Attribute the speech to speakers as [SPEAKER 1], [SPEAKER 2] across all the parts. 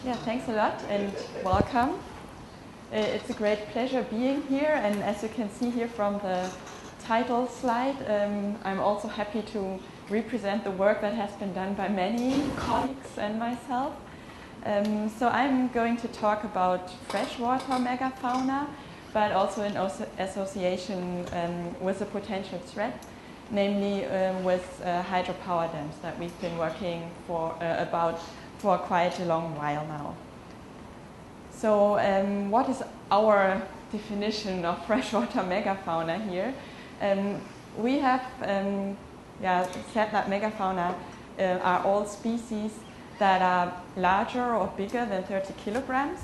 [SPEAKER 1] Yeah, thanks a lot and welcome. It's a great pleasure being here, and as you can see here from the title slide, I'm also happy to represent the work that has been done by many colleagues and myself. So I'm going to talk about freshwater megafauna, but also in association with a potential threat, namely with hydropower dams that we've been working about for quite a long while now. So what is our definition of freshwater megafauna here? We have said that megafauna are all species that are larger or bigger than 30 kilograms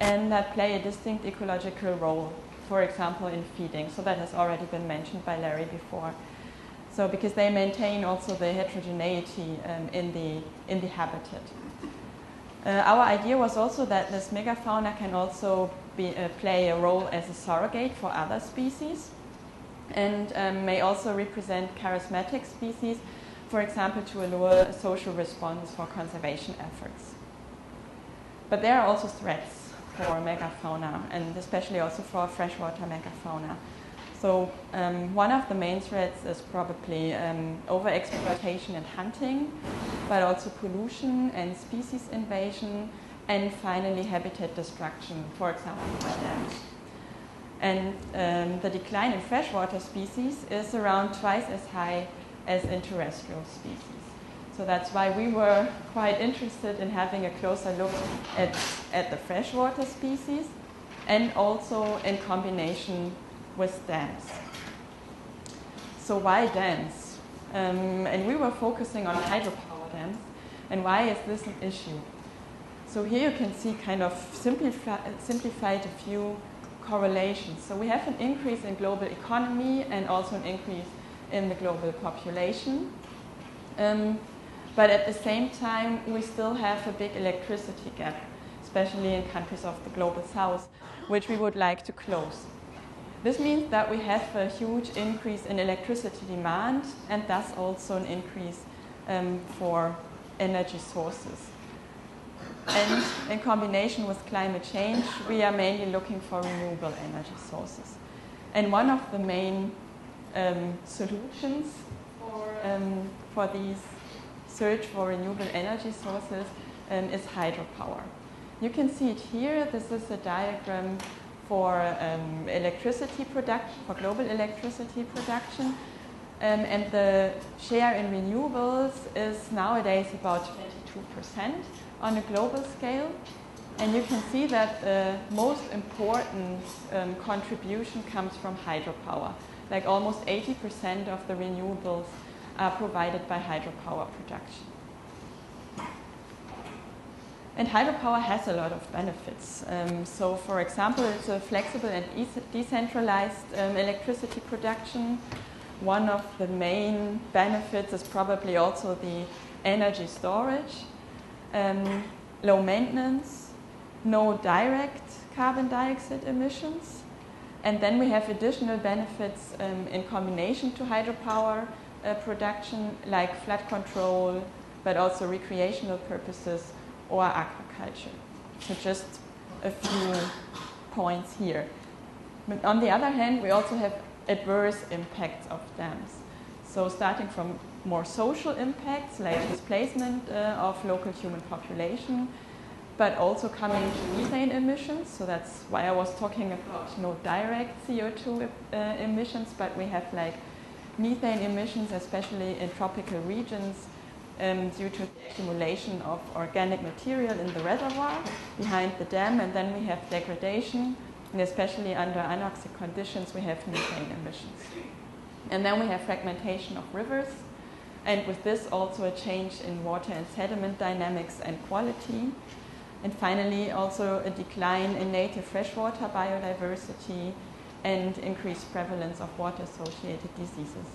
[SPEAKER 1] and that play a distinct ecological role, for example, in feeding. So that has already been mentioned by Larry before. So because they maintain also the heterogeneity in the habitat. Our idea was also that this megafauna can also play a role as a surrogate for other species and may also represent charismatic species, for example, to allure a social response for conservation efforts. But there are also threats for megafauna, and especially also for freshwater megafauna. So one of the main threats is probably overexploitation and hunting, but also pollution and species invasion, and finally habitat destruction, for example, by dams. And the decline in freshwater species is around twice as high as in terrestrial species. So that's why we were quite interested in having a closer look at the freshwater species, and also in combination with dams. So why dams? And we were focusing on hydropower dams. And why is this an issue? So here you can see kind of simplified a few correlations. So we have an increase in global economy and also an increase in the global population. But at the same time, we still have a big electricity gap, especially in countries of the global south, which we would like to close. This means that we have a huge increase in electricity demand and thus also an increase for energy sources. And in combination with climate change, we are mainly looking for renewable energy sources. And one of the main solutions for these search for renewable energy sources is hydropower. You can see it here. This is a diagram for electricity production, for global electricity production. And the share in renewables is nowadays about 22% on a global scale. And you can see that the most important contribution comes from hydropower. Like almost 80% of the renewables are provided by hydropower production. And hydropower has a lot of benefits. So for example, it's a flexible and decentralized electricity production. One of the main benefits is probably also the energy storage, low maintenance, no direct carbon dioxide emissions. And then we have additional benefits in combination to hydropower production, like flood control, but also recreational purposes or aquaculture. So just a few points here. But on the other hand, we also have adverse impacts of dams. So starting from more social impacts, like displacement of local human population, but also coming to methane emissions. So that's why I was talking about no direct CO2 emissions, but we have like methane emissions, especially in tropical regions, due to the accumulation of organic material in the reservoir behind the dam, and then we have degradation, and especially under anoxic conditions we have methane emissions. And then we have fragmentation of rivers, and with this also a change in water and sediment dynamics and quality. And finally also a decline in native freshwater biodiversity and increased prevalence of water-associated diseases.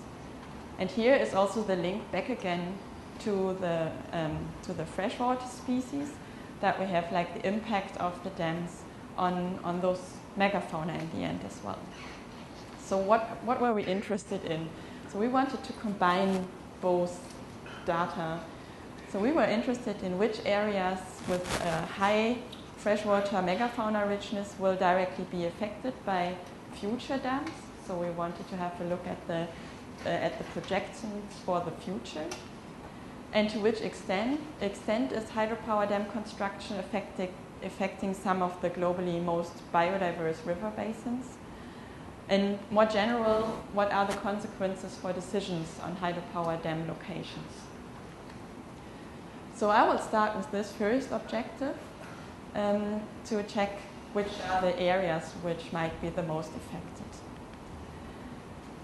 [SPEAKER 1] And here is also the link back again to the freshwater species, that we have like the impact of the dams on those megafauna in the end as well. So what were we interested in? So we wanted to combine both data. So So we were interested in which areas with high freshwater megafauna richness will directly be affected by future dams. So we wanted to have a look at the projections for the future. And to which extent is hydropower dam construction affecting some of the globally most biodiverse river basins? And more general, what are the consequences for decisions on hydropower dam locations? So I will start with this first objective to check which are the areas which might be the most affected.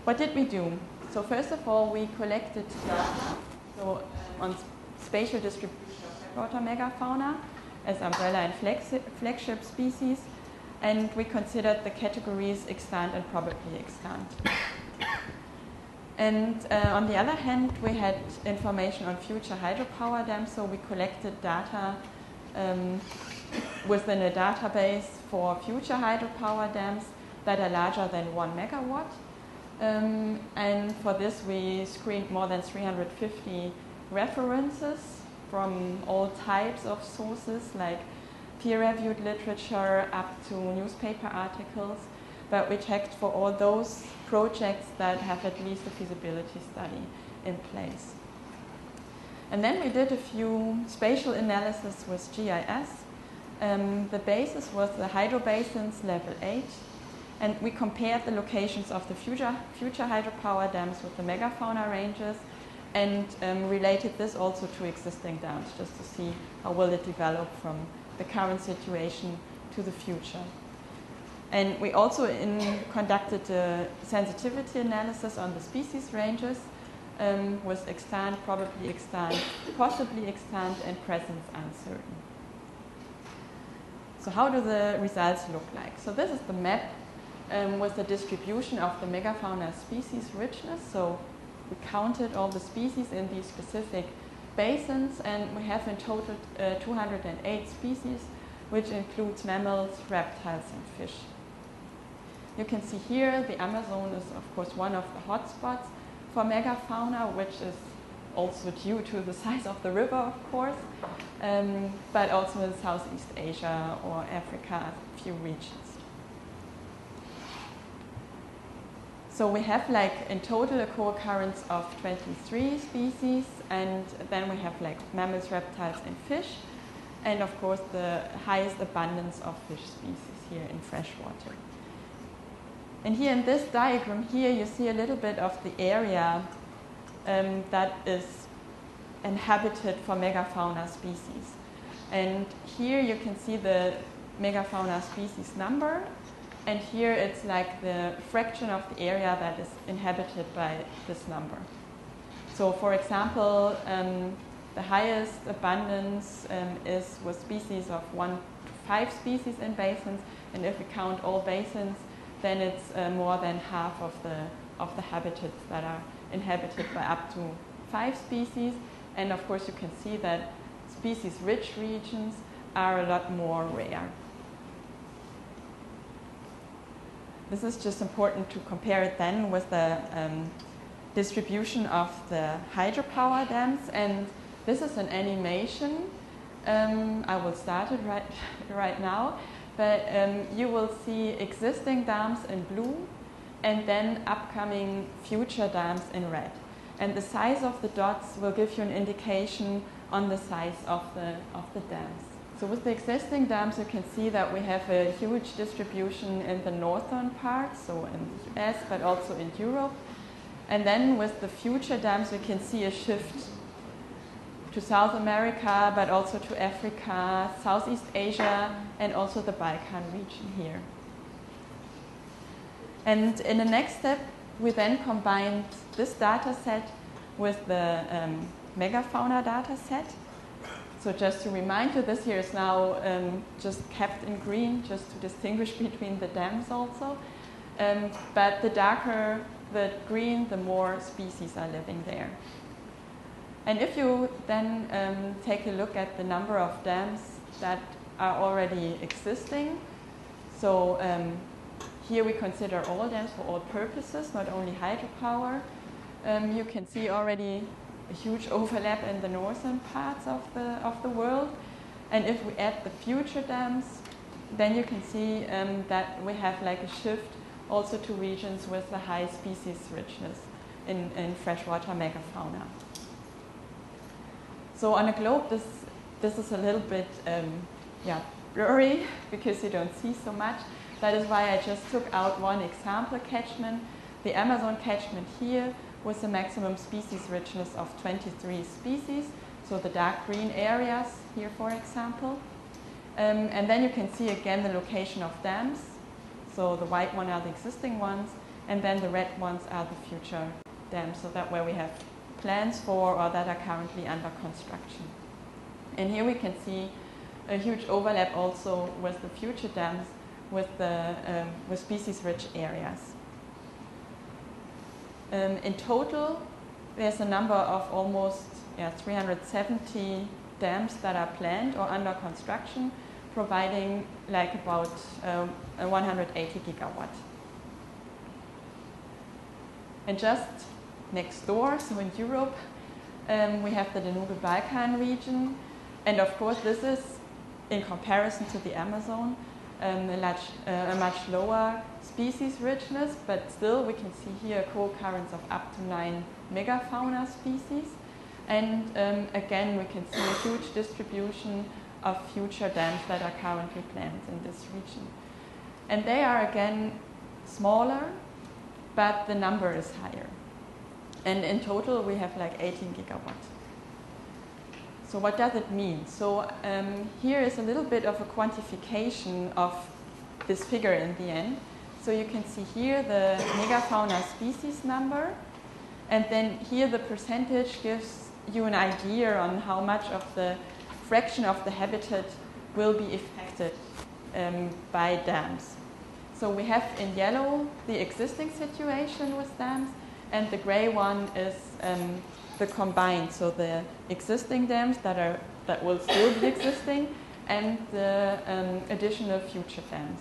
[SPEAKER 1] What did we do? So first of all, we collected data on spatial distribution of freshwater megafauna as umbrella and flagship species, and we considered the categories extant and probably extant. And on the other hand, we had information on future hydropower dams, so we collected data within a database for future hydropower dams that are larger than 1 megawatt. And for this, we screened more than 350 references from all types of sources, like peer-reviewed literature up to newspaper articles. But we checked for all those projects that have at least a feasibility study in place. And then we did a few spatial analysis with GIS. The basis was the hydrobasins level 8. And we compared the locations of the future hydropower dams with the megafauna ranges and related this also to existing dams, just to see how will it develop from the current situation to the future. And we also conducted a sensitivity analysis on the species ranges with extant, probably extant, possibly extant, and presence uncertain. So how do the results look like? So this is the map with the distribution of the megafauna species richness. So we counted all the species in these specific basins, and we have in total 208 species, which includes mammals, reptiles, and fish. You can see here the Amazon is, of course, one of the hotspots for megafauna, which is also due to the size of the river, of course, but also in Southeast Asia or Africa, a few regions. So we have in total a co-occurrence of 23 species, and then we have mammals, reptiles, and fish, and of course the highest abundance of fish species here in freshwater. And here in this diagram here, you see a little bit of the area that is inhabited for megafauna species. And here you can see the megafauna species number, and here it's the fraction of the area that is inhabited by this number. So for example, the highest abundance is with species of 1 to 5 species in basins, and if we count all basins, then it's more than half of the habitats that are inhabited by up to 5 species. And of course you can see that species-rich regions are a lot more rare. This is just important to compare it then with the distribution of the hydropower dams. And this is an animation. I will start it right now. But you will see existing dams in blue and then upcoming future dams in red. And the size of the dots will give you an indication on the size of the dams. So with the existing dams, you can see that we have a huge distribution in the northern part, so in the US, but also in Europe. And then with the future dams, we can see a shift to South America, but also to Africa, Southeast Asia, and also the Balkan region here. And in the next step, we then combined this data set with the megafauna data set. So just to remind you, this here is now just kept in green, just to distinguish between the dams also. But the darker the green, the more species are living there. And if you then take a look at the number of dams that are already existing, so here we consider all dams for all purposes, not only hydropower. You can see already a huge overlap in the northern parts of the world. And if we add the future dams, then you can see that we have like a shift also to regions with a high species richness in freshwater megafauna. So on a globe, this is a little bit blurry because you don't see so much. That is why I just took out one example catchment, the Amazon catchment here, with a maximum species richness of 23 species, so the dark green areas here, for example. And then you can see again the location of dams. So the white one are the existing ones, and then the red ones are the future dams, so that where we have plans for or that are currently under construction. And here we can see a huge overlap also with the future dams with species-rich areas. In total, there's a number of almost 370 dams that are planned or under construction, providing like about 180 gigawatt. And just next door, so in Europe, we have the Danube Balkan region. And of course, this is, in comparison to the Amazon, a much lower species richness, but still we can see here a co-occurrence of up to 9 megafauna species. And again, we can see a huge distribution of future dams that are currently planned in this region. And they are again smaller, but the number is higher. And in total, we have like 18 gigawatt. So what does it mean? So here is a little bit of a quantification of this figure in the end. So you can see here the megafauna species number, and then here the percentage gives you an idea on how much of the fraction of the habitat will be affected by dams. So we have in yellow the existing situation with dams, and the gray one is the combined, so the existing dams that will still be existing, and the additional future dams.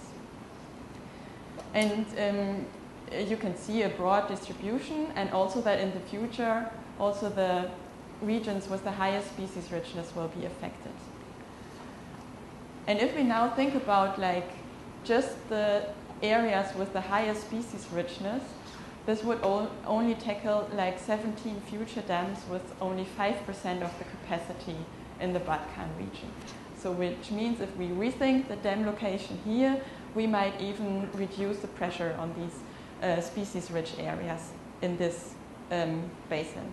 [SPEAKER 1] And you can see a broad distribution, and also that in the future, also the regions with the highest species richness will be affected. And if we now think about like just the areas with the highest species richness, this would only tackle like 17 future dams with only 5% of the capacity in the Balkan region. So which means if we rethink the dam location here, we might even reduce the pressure on these species-rich areas in this basin.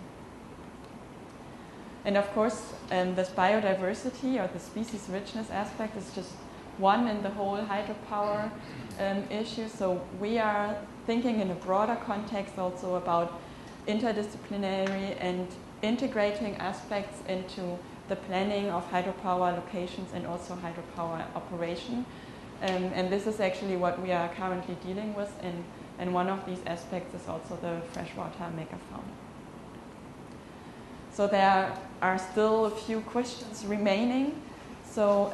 [SPEAKER 1] And of course, this biodiversity or the species richness aspect is just one in the whole hydropower issue. So we are thinking in a broader context also about interdisciplinary and integrating aspects into the planning of hydropower locations and also hydropower operation. And this is actually what we are currently dealing with, and one of these aspects is also the freshwater megafauna. So there are still a few questions remaining. So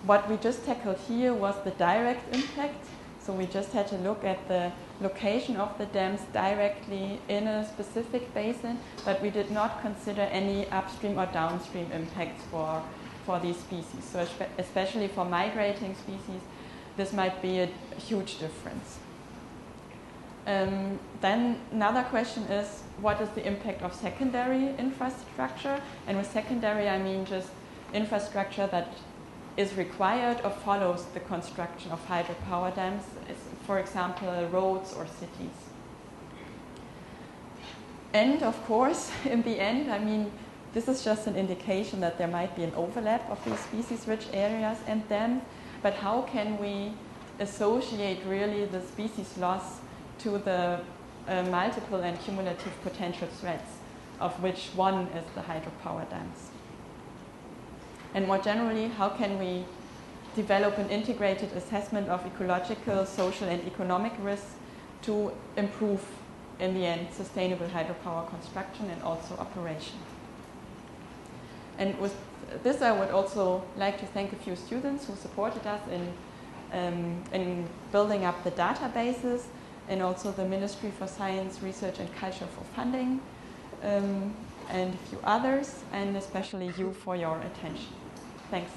[SPEAKER 1] what we just tackled here was the direct impact. So we just had to look at the location of the dams directly in a specific basin, but we did not consider any upstream or downstream impacts for these species. So especially for migrating species, this might be a huge difference. Then another question is, what is the impact of secondary infrastructure? And with secondary, I mean just infrastructure that is required or follows the construction of hydropower dams, for example, roads or cities. And of course, in the end, I mean, this is just an indication that there might be an overlap of these species-rich areas and dams, but how can we associate really the species loss to the multiple and cumulative potential threats, of which one is the hydropower dams? And more generally, how can we develop an integrated assessment of ecological, social, and economic risks to improve, in the end, sustainable hydropower construction and also operation? And with this, I would also like to thank a few students who supported us in building up the databases, and also the Ministry for Science, Research and Culture for funding. and a few others, and especially you for your attention. Thanks.